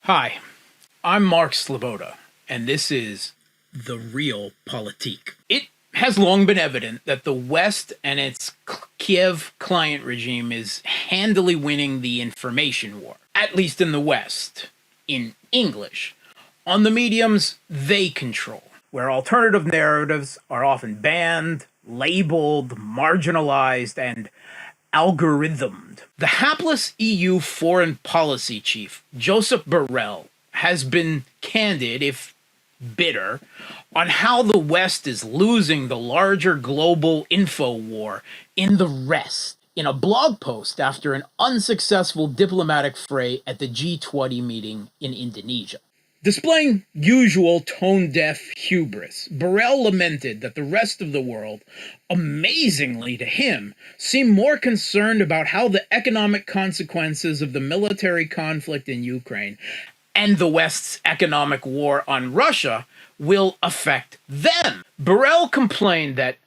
Hi, I'm Mark Sleboda, and this is The Real Politick. It has long been evident that the West and its Kiev client regime is handily winning the information war, at least in the West, in English, on the mediums they control, where alternative narratives are often banned, labeled, marginalized, and algorithmed. The hapless EU foreign policy chief, Josep Borrell, has been candid, if bitter, on how the West is losing the larger global info war in the rest, in a blog post after an unsuccessful diplomatic fray at the G20 meeting in Indonesia. Displaying usual tone-deaf hubris, Borrell lamented that the rest of the world, amazingly to him, seemed more concerned about how the economic consequences of the military conflict in Ukraine and the West's economic war on Russia will affect them. Borrell complained that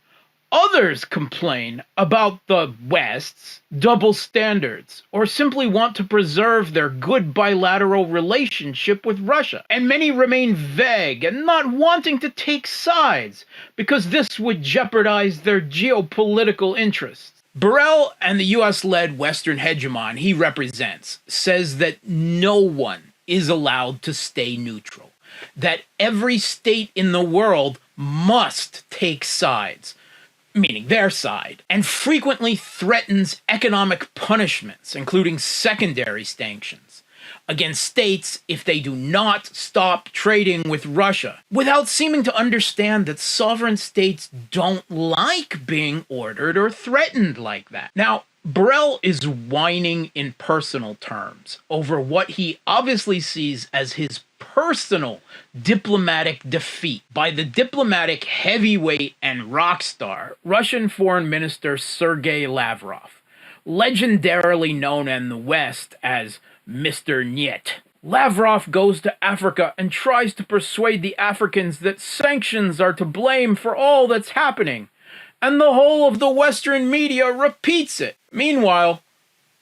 others complain about the West's double standards or simply want to preserve their good bilateral relationship with Russia. And many remain vague and not wanting to take sides because this would jeopardize their geopolitical interests. Borrell and the US-led Western hegemon he represents says that no one is allowed to stay neutral, that every state in the world must take sides, meaning their side, and frequently threatens economic punishments, including secondary sanctions, against states if they do not stop trading with Russia, without seeming to understand that sovereign states don't like being ordered or threatened like that. Now, Borrell is whining in personal terms over what he obviously sees as his personal diplomatic defeat by the diplomatic heavyweight and rock star, Russian Foreign Minister Sergei Lavrov, legendarily known in the West as Mr. Niet. Lavrov goes to Africa and tries to persuade the Africans that sanctions are to blame for all that's happening, and the whole of the Western media repeats it. Meanwhile,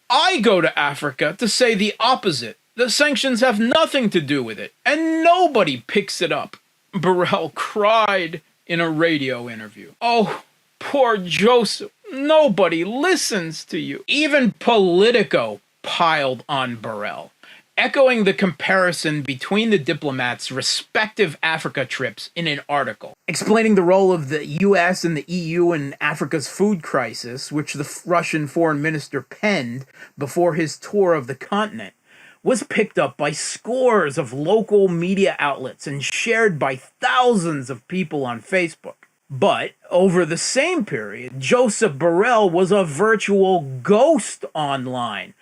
I go to Africa to say the opposite. The sanctions have nothing to do with it, and nobody picks it up. Borrell cried in a radio interview. Oh, poor Josep, nobody listens to you. Even Politico piled on Borrell, echoing the comparison between the diplomats' respective Africa trips in an article, explaining the role of the US and the EU in Africa's food crisis, which the Russian foreign minister penned before his tour of the continent, was picked up by scores of local media outlets and shared by thousands of people on Facebook. But over the same period, Josep Borrell was a virtual ghost online,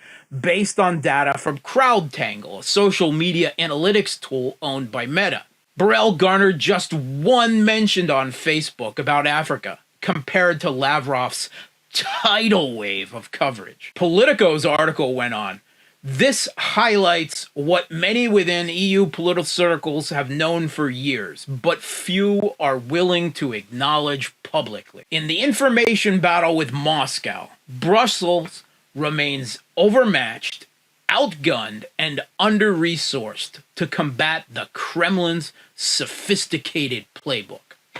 based on data from CrowdTangle, a social media analytics tool owned by Meta. Borrell garnered just one mention on Facebook about Africa, compared to Lavrov's tidal wave of coverage. Politico's article went on, "This highlights what many within EU political circles have known for years, but few are willing to acknowledge publicly. In the information battle with Moscow, Brussels remains overmatched, outgunned, and under-resourced to combat the Kremlin's sophisticated playbook."